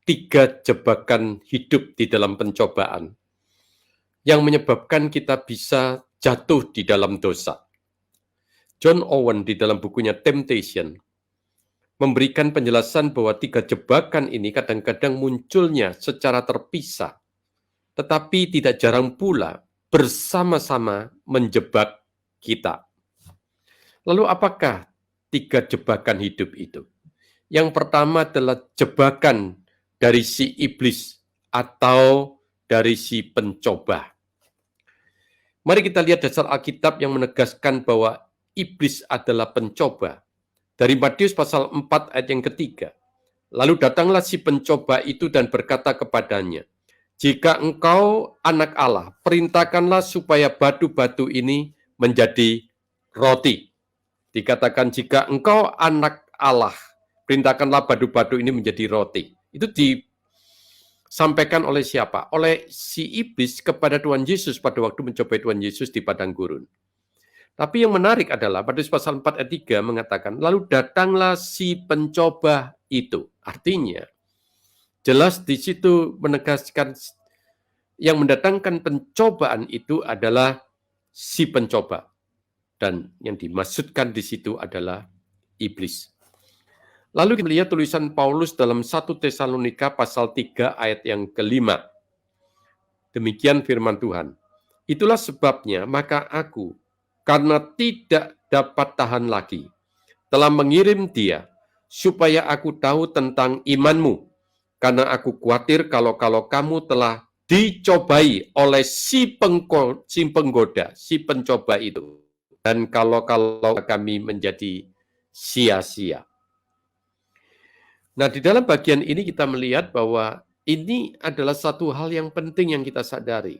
3 jebakan hidup di dalam pencobaan yang menyebabkan kita bisa jatuh di dalam dosa. John Owen di dalam bukunya Temptation memberikan penjelasan bahwa 3 jebakan ini kadang-kadang munculnya secara terpisah, tetapi tidak jarang pula bersama-sama menjebak kita. Lalu apakah 3 jebakan hidup itu? Yang pertama adalah jebakan dari si iblis atau dari si pencoba. Mari kita lihat dasar Alkitab yang menegaskan bahwa iblis adalah pencoba. Dari Matius pasal 4 ayat yang ketiga. Lalu datanglah si pencoba itu dan berkata kepadanya, "Jika engkau anak Allah, perintahkanlah supaya batu-batu ini menjadi roti." Dikatakan jika engkau anak Allah, perintahkanlah batu-batu ini menjadi roti. Itu disampaikan oleh siapa? Oleh si iblis kepada Tuhan Yesus pada waktu mencobai Tuhan Yesus di padang gurun. Tapi yang menarik adalah Matius pasal 4 ayat 3 mengatakan, lalu datanglah si pencoba itu. Artinya, jelas di situ menegaskan yang mendatangkan pencobaan itu adalah si pencoba. Dan yang dimaksudkan di situ adalah iblis. Lalu kita lihat tulisan Paulus dalam 1 Tesalonika pasal 3 ayat yang kelima. Demikian firman Tuhan. Itulah sebabnya maka aku, karena tidak dapat tahan lagi, telah mengirim dia, supaya aku tahu tentang imanmu, karena aku khawatir kalau kamu telah dicobai oleh si penggoda, si pencoba itu, dan kalau kami menjadi sia-sia. Nah, di dalam bagian ini kita melihat bahwa ini adalah satu hal yang penting yang kita sadari.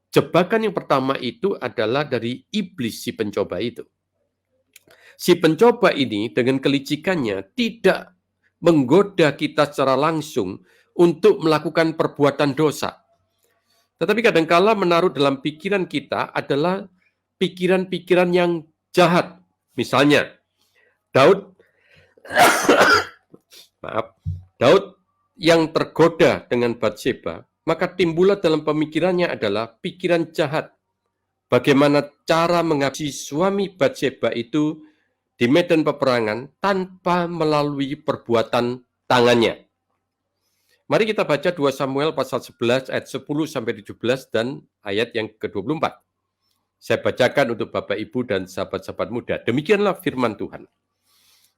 Jebakan yang pertama itu adalah dari iblis si pencoba itu. Si pencoba ini dengan kelicikannya tidak menggoda kita secara langsung untuk melakukan perbuatan dosa. Tetapi kadangkala menaruh dalam pikiran kita adalah pikiran-pikiran yang jahat. Misalnya, Daud yang tergoda dengan Batseba, maka timbullah dalam pemikirannya adalah pikiran jahat. Bagaimana cara menghabisi suami Batseba itu di medan peperangan tanpa melalui perbuatan tangannya. Mari kita baca 2 Samuel pasal 11 ayat 10 sampai 17 dan ayat yang ke-24. Saya bacakan untuk Bapak Ibu dan sahabat-sahabat muda. Demikianlah firman Tuhan.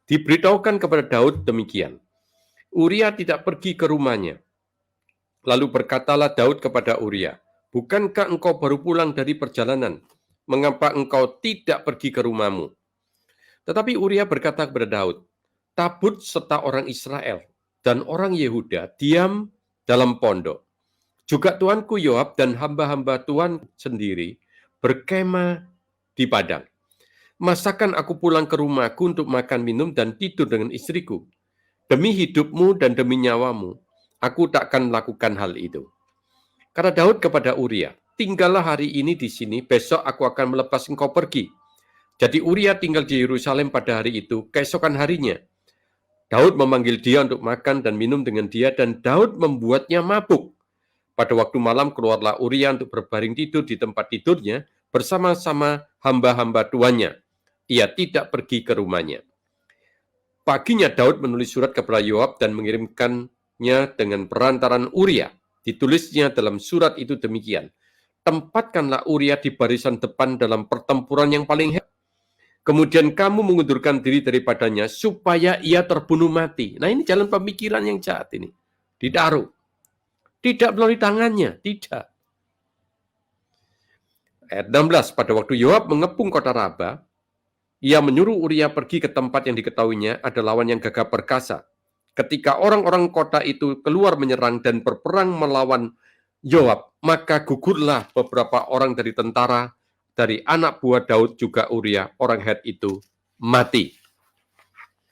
Diberitahukan kepada Daud demikian. Uria tidak pergi ke rumahnya. Lalu berkatalah Daud kepada Uria, "Bukankah engkau baru pulang dari perjalanan? Mengapa engkau tidak pergi ke rumahmu?" Tetapi Uria berkata kepada Daud, "Tabut serta orang Israel dan orang Yehuda diam dalam pondok. Juga tuanku Yoab dan hamba-hamba Tuhan sendiri berkemah di padang. Masakan aku pulang ke rumahku untuk makan minum dan tidur dengan istriku? Demi hidupmu dan demi nyawamu, aku tak akan melakukan hal itu." Kata Daud kepada Uria, "Tinggallah hari ini di sini, besok aku akan melepas engkau pergi." Jadi Uria tinggal di Yerusalem pada hari itu, keesokan harinya. Daud memanggil dia untuk makan dan minum dengan dia, dan Daud membuatnya mabuk. Pada waktu malam keluarlah Uria untuk berbaring tidur di tempat tidurnya bersama-sama hamba-hamba tuannya. Ia tidak pergi ke rumahnya. Paginya Daud menulis surat kepada Yoab dan mengirimkannya dengan perantaran Uria. Ditulisnya dalam surat itu demikian. Tempatkanlah Uria di barisan depan dalam pertempuran yang paling hebat. Kemudian kamu mengundurkan diri daripadanya supaya ia terbunuh mati. Nah, ini jalan pemikiran yang jahat ini. Ditaruh. Tidak melalui tangannya, tidak. Ayat 16, pada waktu Yoab mengepung kota Raba, ia menyuruh Uria pergi ke tempat yang diketahuinya ada lawan yang gagah perkasa. Ketika orang-orang kota itu keluar menyerang dan berperang melawan Yoab, maka gugurlah beberapa orang dari tentara, dari anak buah Daud juga Uria, orang Het itu, mati.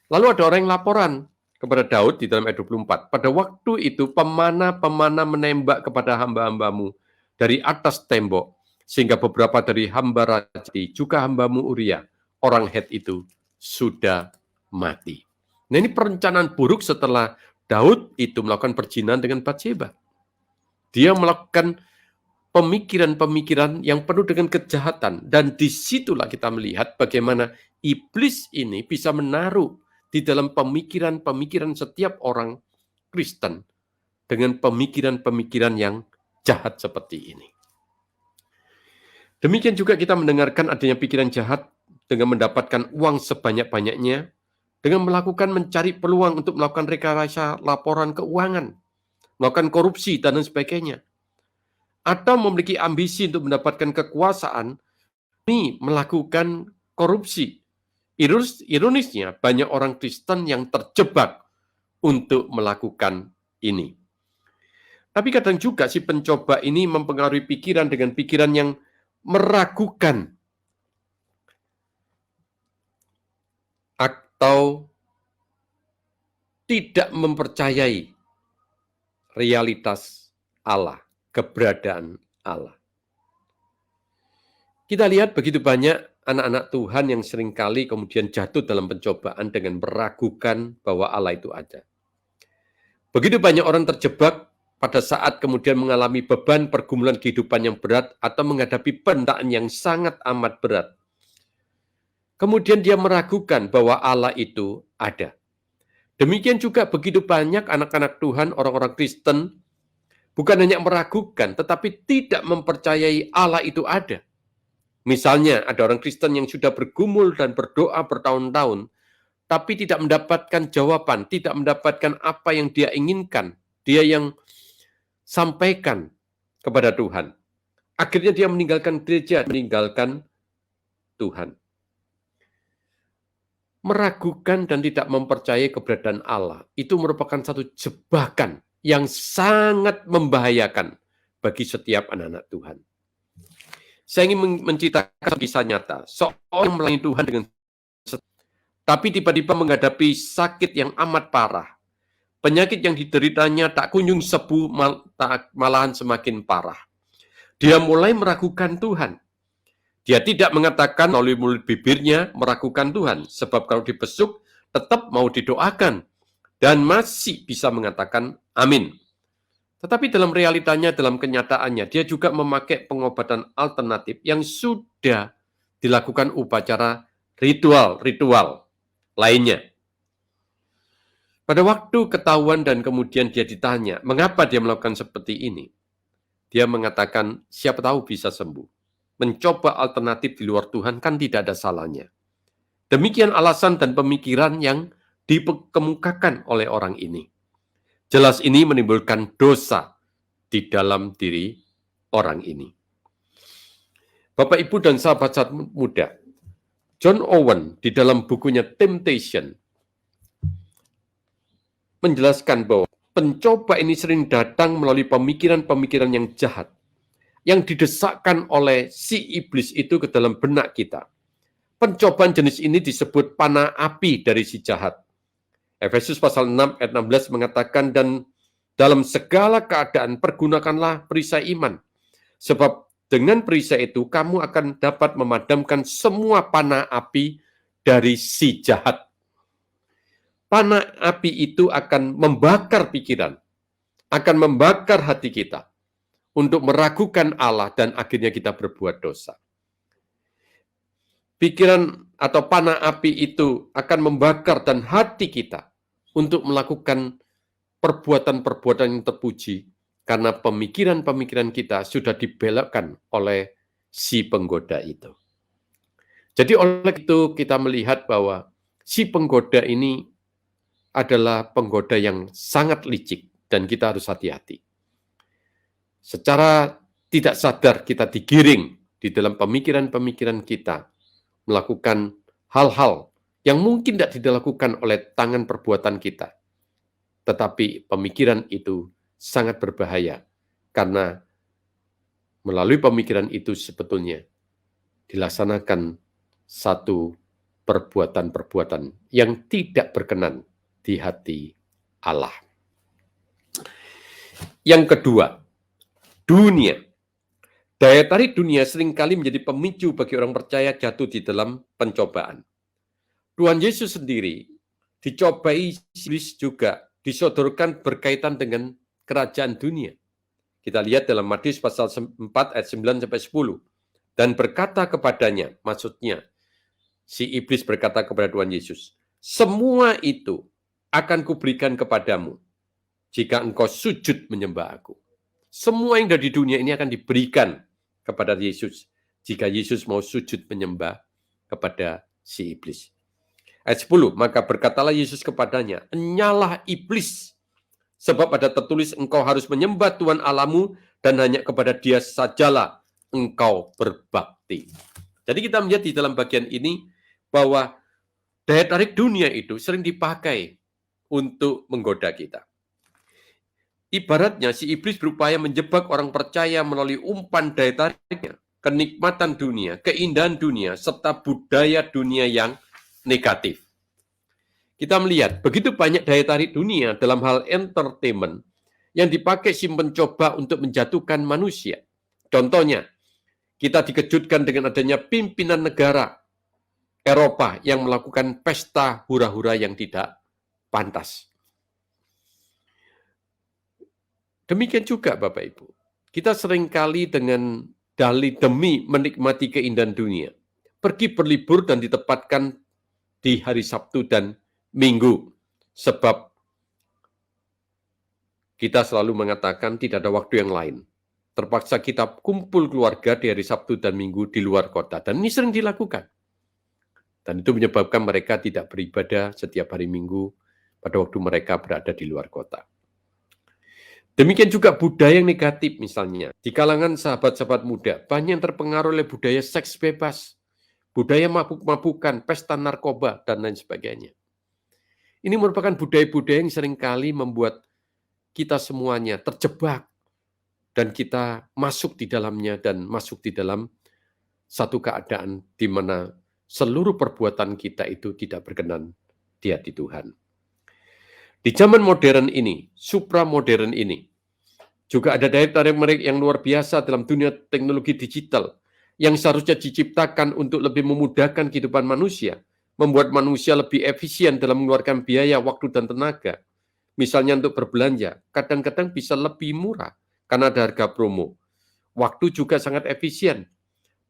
Lalu ada orang yang laporan kepada Daud di dalam ayat 24. Pada waktu itu pemana-pemana menembak kepada hamba-hambamu dari atas tembok, sehingga beberapa dari hamba raja juga hambamu Uria, orang Het itu, sudah mati. Nah, ini perencanaan buruk setelah Daud itu melakukan perzinahan dengan Batseba. Dia melakukan pemikiran-pemikiran yang penuh dengan kejahatan. Dan disitulah kita melihat bagaimana iblis ini bisa menaruh di dalam pemikiran-pemikiran setiap orang Kristen dengan pemikiran-pemikiran yang jahat seperti ini. Demikian juga kita mendengarkan adanya pikiran jahat dengan mendapatkan uang sebanyak-banyaknya, dengan melakukan mencari peluang untuk melakukan rekayasa laporan keuangan, melakukan korupsi, dan lain sebagainya. Atau memiliki ambisi untuk mendapatkan kekuasaan, ini melakukan korupsi. Ironisnya, banyak orang Kristen yang terjebak untuk melakukan ini. Tapi kadang juga si pencoba ini mempengaruhi pikiran dengan pikiran yang meragukan atau tidak mempercayai realitas Allah, keberadaan Allah. Kita lihat begitu banyak anak-anak Tuhan yang seringkali kemudian jatuh dalam pencobaan dengan meragukan bahwa Allah itu ada. Begitu banyak orang terjebak pada saat kemudian mengalami beban pergumulan kehidupan yang berat atau menghadapi penderitaan yang sangat amat berat. Kemudian dia meragukan bahwa Allah itu ada. Demikian juga begitu banyak anak-anak Tuhan, orang-orang Kristen, bukan hanya meragukan, tetapi tidak mempercayai Allah itu ada. Misalnya ada orang Kristen yang sudah bergumul dan berdoa bertahun-tahun, tapi tidak mendapatkan jawaban, tidak mendapatkan apa yang dia inginkan, dia yang sampaikan kepada Tuhan. Akhirnya dia meninggalkan gereja, meninggalkan Tuhan. Meragukan dan tidak mempercayai keberadaan Allah, itu merupakan satu jebakan yang sangat membahayakan bagi setiap anak-anak Tuhan. Saya ingin menceritakan kisah nyata, seorang melayani Tuhan dengan tapi tiba-tiba menghadapi sakit yang amat parah. Penyakit yang dideritanya tak kunjung sembuh, malahan semakin parah. Dia mulai meragukan Tuhan. Dia tidak mengatakan melalui mulut bibirnya meragukan Tuhan, sebab kalau dibesuk tetap mau didoakan dan masih bisa mengatakan amin. Tetapi dalam realitanya, dalam kenyataannya, dia juga memakai pengobatan alternatif yang sudah dilakukan upacara ritual lainnya. Pada waktu ketahuan dan kemudian dia ditanya, mengapa dia melakukan seperti ini? Dia mengatakan, siapa tahu bisa sembuh. Mencoba alternatif di luar Tuhan kan tidak ada salahnya. Demikian alasan dan pemikiran yang dikemukakan oleh orang ini. Jelas ini menimbulkan dosa di dalam diri orang ini. Bapak, Ibu, dan sahabat-sahabat muda, John Owen di dalam bukunya Temptation menjelaskan bahwa pencoba ini sering datang melalui pemikiran-pemikiran yang jahat, yang didesakkan oleh si iblis itu ke dalam benak kita. Pencobaan jenis ini disebut panah api dari si jahat. Efesus pasal 6 ayat 16 mengatakan, dan dalam segala keadaan pergunakanlah perisai iman, sebab dengan perisai itu kamu akan dapat memadamkan semua panah api dari si jahat. Panah api itu akan membakar pikiran, akan membakar hati kita untuk meragukan Allah dan akhirnya kita berbuat dosa. Pikiran atau panah api itu akan membakar dan hati kita untuk melakukan perbuatan-perbuatan yang terpuji karena pemikiran-pemikiran kita sudah dibelokkan oleh si penggoda itu. Jadi oleh itu kita melihat bahwa si penggoda ini adalah penggoda yang sangat licik dan kita harus hati-hati. Secara tidak sadar kita digiring di dalam pemikiran-pemikiran kita melakukan hal-hal yang mungkin tidak dilakukan oleh tangan perbuatan kita. Tetapi pemikiran itu sangat berbahaya karena melalui pemikiran itu sebetulnya dilaksanakan satu perbuatan-perbuatan yang tidak berkenan di hati Allah. Yang kedua, dunia. Daya tarik dunia seringkali menjadi pemicu bagi orang percaya jatuh di dalam pencobaan. Tuhan Yesus sendiri dicobai iblis juga disodorkan berkaitan dengan kerajaan dunia. Kita lihat dalam Matius pasal 4 ayat 9 sampai 10. Dan berkata kepadanya, maksudnya si iblis berkata kepada Tuhan Yesus, semua itu akan kuberikan kepadamu jika engkau sujud menyembah aku. Semua yang ada di dunia ini akan diberikan kepada Yesus jika Yesus mau sujud menyembah kepada si iblis. Ayat 10, maka berkatalah Yesus kepadanya, enyalah iblis, sebab ada tertulis engkau harus menyembah Tuhan Allahmu dan hanya kepada Dia sajalah engkau berbakti. Jadi kita melihat di dalam bagian ini bahwa daya tarik dunia itu sering dipakai untuk menggoda kita. Ibaratnya si iblis berupaya menjebak orang percaya melalui umpan daya tariknya, kenikmatan dunia, keindahan dunia, serta budaya dunia yang negatif. Kita melihat begitu banyak daya tarik dunia dalam hal entertainment yang dipakai si mencoba untuk menjatuhkan manusia. Contohnya, kita dikejutkan dengan adanya pimpinan negara Eropa yang melakukan pesta hura-hura yang tidak pantas. Demikian juga Bapak Ibu, kita seringkali dengan dalih demi menikmati keindahan dunia, pergi berlibur dan ditempatkan di hari Sabtu dan Minggu, sebab kita selalu mengatakan tidak ada waktu yang lain. Terpaksa kita kumpul keluarga di hari Sabtu dan Minggu di luar kota, dan ini sering dilakukan. Dan itu menyebabkan mereka tidak beribadah setiap hari Minggu pada waktu mereka berada di luar kota. Demikian juga budaya yang negatif misalnya. Di kalangan sahabat-sahabat muda, banyak yang terpengaruh oleh budaya seks bebas, budaya mabuk-mabukan, pesta narkoba, dan lain sebagainya. Ini merupakan budaya-budaya yang seringkali membuat kita semuanya terjebak dan kita masuk di dalamnya dan masuk di dalam satu keadaan di mana seluruh perbuatan kita itu tidak berkenan di hati Tuhan. Di zaman modern ini, supramodern ini, juga ada daya tarik yang luar biasa dalam dunia teknologi digital yang seharusnya diciptakan untuk lebih memudahkan kehidupan manusia, membuat manusia lebih efisien dalam mengeluarkan biaya, waktu, dan tenaga. Misalnya untuk berbelanja, kadang-kadang bisa lebih murah karena ada harga promo. Waktu juga sangat efisien.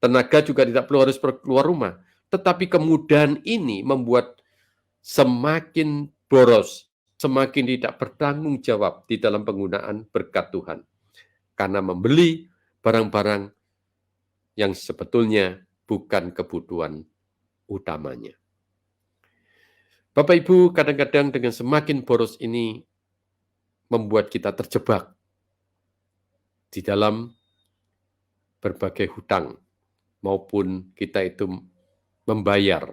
Tenaga juga tidak perlu harus keluar rumah. Tetapi kemudahan ini membuat semakin boros, semakin tidak bertanggung jawab di dalam penggunaan berkat Tuhan. Karena membeli barang-barang yang sebetulnya bukan kebutuhan utamanya. Bapak Ibu, kadang-kadang dengan semakin boros ini membuat kita terjebak di dalam berbagai hutang, maupun kita itu membayar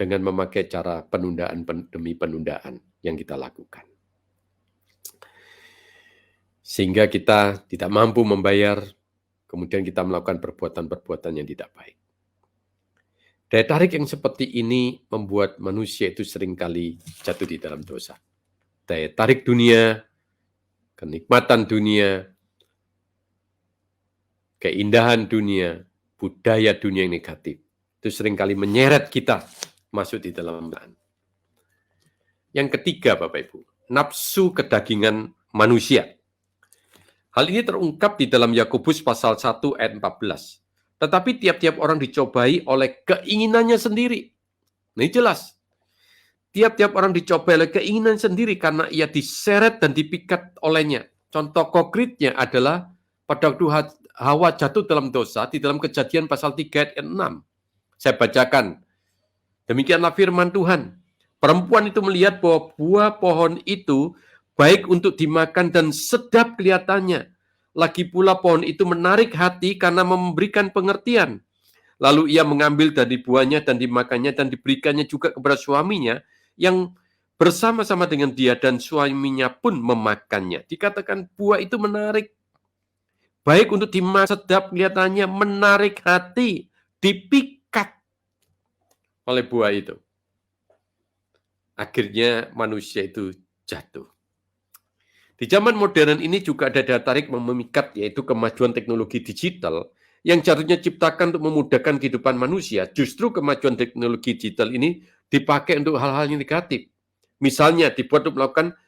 dengan memakai cara penundaan demi penundaan yang kita lakukan. Sehingga kita tidak mampu membayar, kemudian kita melakukan perbuatan-perbuatan yang tidak baik. Daya tarik yang seperti ini membuat manusia itu seringkali jatuh di dalam dosa. Daya tarik dunia, kenikmatan dunia, keindahan dunia, budaya dunia yang negatif, itu seringkali menyeret kita masuk di dalam bencana. Yang ketiga, Bapak Ibu, nafsu kedagingan manusia. Hal ini terungkap di dalam Yakobus pasal 1 ayat 14. Tetapi tiap-tiap orang dicobai oleh keinginannya sendiri. Nah, ini jelas. Tiap-tiap orang dicobai oleh keinginan sendiri karena ia diseret dan dipikat olehnya. Contoh konkretnya adalah pada waktu Hawa jatuh dalam dosa di dalam Kejadian pasal 3 ayat 6. Saya bacakan. Demikianlah firman Tuhan. Perempuan itu melihat bahwa buah pohon itu baik untuk dimakan dan sedap kelihatannya. Lagi pula pohon itu menarik hati karena memberikan pengertian. Lalu ia mengambil dari buahnya dan dimakannya dan diberikannya juga kepada suaminya yang bersama-sama dengan dia, dan suaminya pun memakannya. Dikatakan buah itu menarik. Baik untuk dimakan, sedap kelihatannya, menarik hati, dipikat oleh buah itu. Akhirnya manusia itu jatuh. Di zaman modern ini juga ada daya tarik memikat, yaitu kemajuan teknologi digital yang seharusnya diciptakan untuk memudahkan kehidupan manusia. Justru kemajuan teknologi digital ini dipakai untuk hal-hal yang negatif. Misalnya dibuat untuk melakukan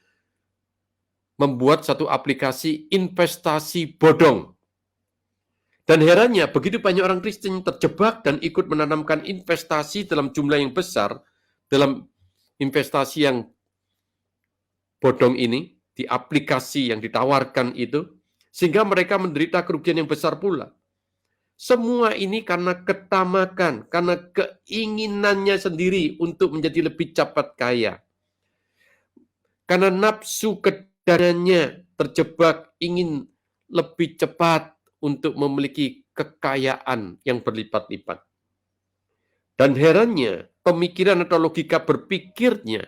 membuat satu aplikasi investasi bodong. Dan herannya, begitu banyak orang Kristen terjebak dan ikut menanamkan investasi dalam jumlah yang besar, dalam investasi yang bodong ini, di aplikasi yang ditawarkan itu, sehingga mereka menderita kerugian yang besar pula. Semua ini karena ketamakan, karena keinginannya sendiri untuk menjadi lebih cepat kaya. Karena nafsu kedatangannya terjebak ingin lebih cepat untuk memiliki kekayaan yang berlipat-lipat. Dan herannya, pemikiran atau logika berpikirnya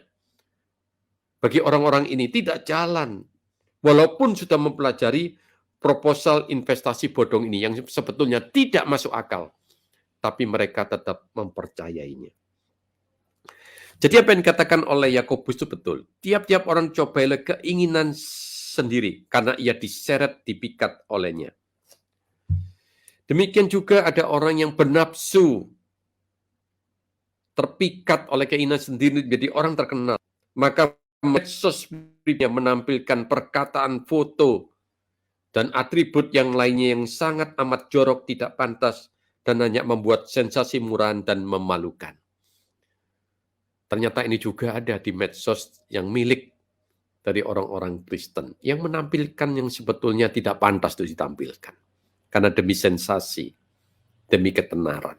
bagi orang-orang ini tidak jalan. Walaupun sudah mempelajari proposal investasi bodong ini yang sebetulnya tidak masuk akal, tapi mereka tetap mempercayainya. Jadi apa yang dikatakan oleh Yakobus itu betul. Tiap-tiap orang coba oleh keinginan sendiri karena ia diseret, dipikat olehnya. Demikian juga ada orang yang bernafsu, terpikat oleh keinginan sendiri menjadi orang terkenal. Maka medsos menampilkan perkataan, foto, dan atribut yang lainnya yang sangat amat jorok, tidak pantas, dan hanya membuat sensasi murahan dan memalukan. Ternyata ini juga ada di medsos yang milik dari orang-orang Kristen, yang menampilkan yang sebetulnya tidak pantas untuk ditampilkan. Karena demi sensasi, demi ketenaran.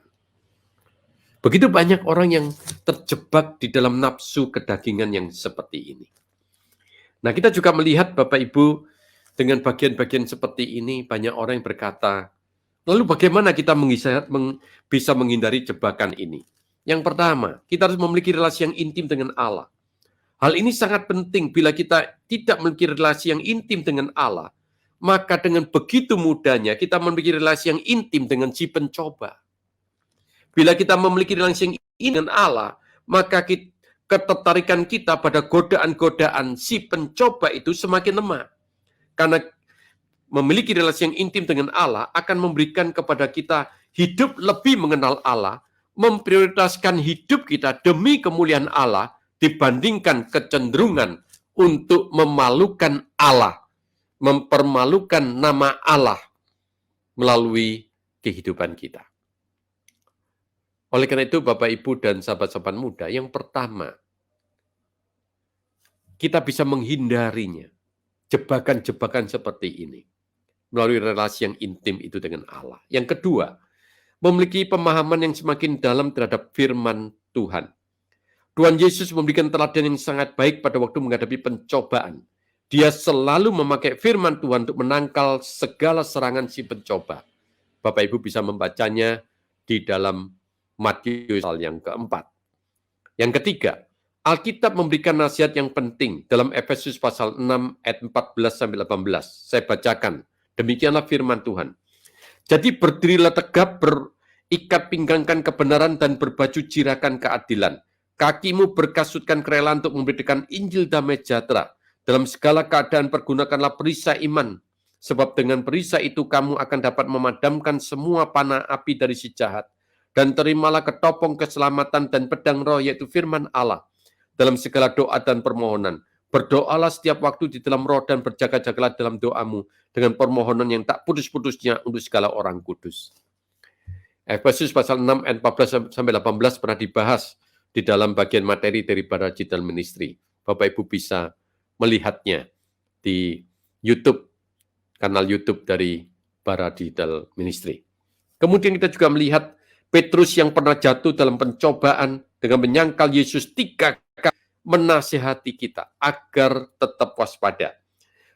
Begitu banyak orang yang terjebak di dalam nafsu kedagingan yang seperti ini. Nah, kita juga melihat Bapak Ibu, dengan bagian-bagian seperti ini, banyak orang yang berkata, lalu bagaimana kita bisa menghindari jebakan ini? Yang pertama, kita harus memiliki relasi yang intim dengan Allah. Hal ini sangat penting. Bila kita tidak memiliki relasi yang intim dengan Allah, maka dengan begitu mudahnya kita memiliki relasi yang intim dengan si pencoba. Bila kita memiliki relasi yang intim dengan Allah, maka ketertarikan kita pada godaan-godaan si pencoba itu semakin lemah. Karena memiliki relasi yang intim dengan Allah akan memberikan kepada kita hidup lebih mengenal Allah, memprioritaskan hidup kita demi kemuliaan Allah dibandingkan kecenderungan untuk memalukan Allah, mempermalukan nama Allah melalui kehidupan kita. Oleh karena itu, Bapak, Ibu, dan sahabat-sahabat muda, yang pertama, kita bisa menghindarinya, jebakan-jebakan seperti ini, melalui relasi yang intim itu dengan Allah. Yang kedua, memiliki pemahaman yang semakin dalam terhadap firman Tuhan. Tuhan Yesus memberikan teladan yang sangat baik pada waktu menghadapi pencobaan. Dia selalu memakai firman Tuhan untuk menangkal segala serangan si pencoba. Bapak Ibu bisa membacanya di dalam Matius pasal yang keempat. Yang ketiga, Alkitab memberikan nasihat yang penting dalam Efesus pasal 6 ayat 14-18. Saya bacakan, demikianlah firman Tuhan. Jadi berdirilah tegap, berikat pinggangkan kebenaran dan berbaju jirakan keadilan. Kakimu berkasutkan kerelaan untuk memberitakan Injil damai sejahtera. Dalam segala keadaan pergunakanlah perisai iman. Sebab dengan perisai itu kamu akan dapat memadamkan semua panah api dari si jahat. Dan terimalah ketopong keselamatan dan pedang roh, yaitu firman Allah. Dalam segala doa dan permohonan. Berdoalah setiap waktu di dalam roh dan berjaga-jagalah dalam doamu. Dengan permohonan yang tak putus-putusnya untuk segala orang kudus. Efesus pasal 6 ayat 14-18 pernah dibahas di dalam bagian materi dari Bara Digital Ministry. Bapak Ibu bisa melihatnya di YouTube, kanal YouTube dari Bara Digital Ministry. Kemudian kita juga melihat Petrus yang pernah jatuh dalam pencobaan dengan menyangkal Yesus 3 kali menasihati kita agar tetap waspada.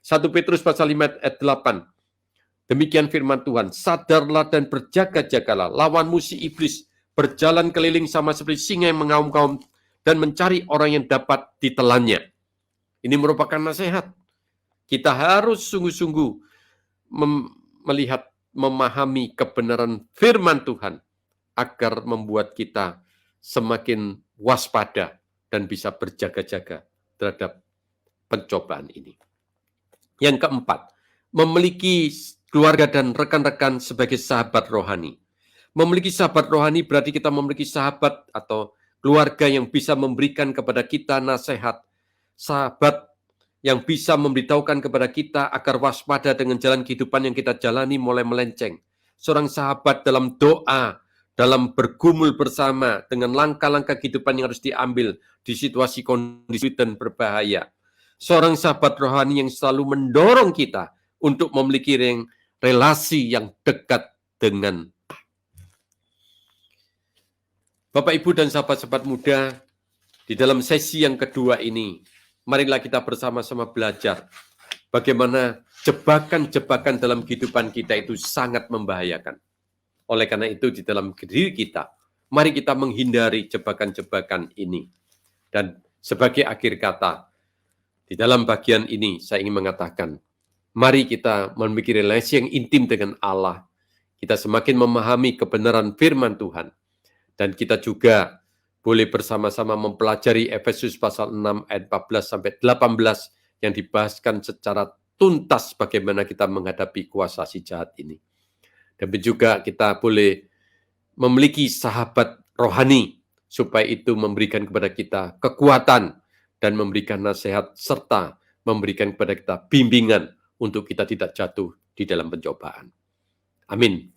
1 Petrus pasal 5 ayat 8. Demikian firman Tuhan, sadarlah dan berjaga-jagalah, lawanmu si iblis berjalan keliling sama seperti singa yang mengaum-ngaum dan mencari orang yang dapat ditelannya. Ini merupakan nasihat. Kita harus sungguh-sungguh melihat, memahami kebenaran firman Tuhan agar membuat kita semakin waspada dan bisa berjaga-jaga terhadap pencobaan ini. Yang keempat, memiliki keluarga dan rekan-rekan sebagai sahabat rohani. Memiliki sahabat rohani berarti kita memiliki sahabat atau keluarga yang bisa memberikan kepada kita nasihat, sahabat yang bisa memberitahukan kepada kita agar waspada dengan jalan kehidupan yang kita jalani mulai melenceng. Seorang sahabat dalam doa, dalam bergumul bersama dengan langkah-langkah kehidupan yang harus diambil di situasi kondisi dan berbahaya. Seorang sahabat rohani yang selalu mendorong kita untuk memiliki relasi yang dekat dengan Bapak, Ibu, dan sahabat-sahabat muda. Di dalam sesi yang kedua ini, marilah kita bersama-sama belajar bagaimana jebakan-jebakan dalam kehidupan kita itu sangat membahayakan. Oleh karena itu, di dalam diri kita, mari kita menghindari jebakan-jebakan ini. Dan sebagai akhir kata, di dalam bagian ini saya ingin mengatakan, mari kita memiliki relasi yang intim dengan Allah. Kita semakin memahami kebenaran firman Tuhan. Dan kita juga boleh bersama-sama mempelajari Efesus pasal 6 ayat 14 sampai 18 yang dibahaskan secara tuntas bagaimana kita menghadapi kuasa si jahat ini. Dan juga kita boleh memiliki sahabat rohani supaya itu memberikan kepada kita kekuatan dan memberikan nasihat serta memberikan kepada kita bimbingan untuk kita tidak jatuh di dalam pencobaan. Amin.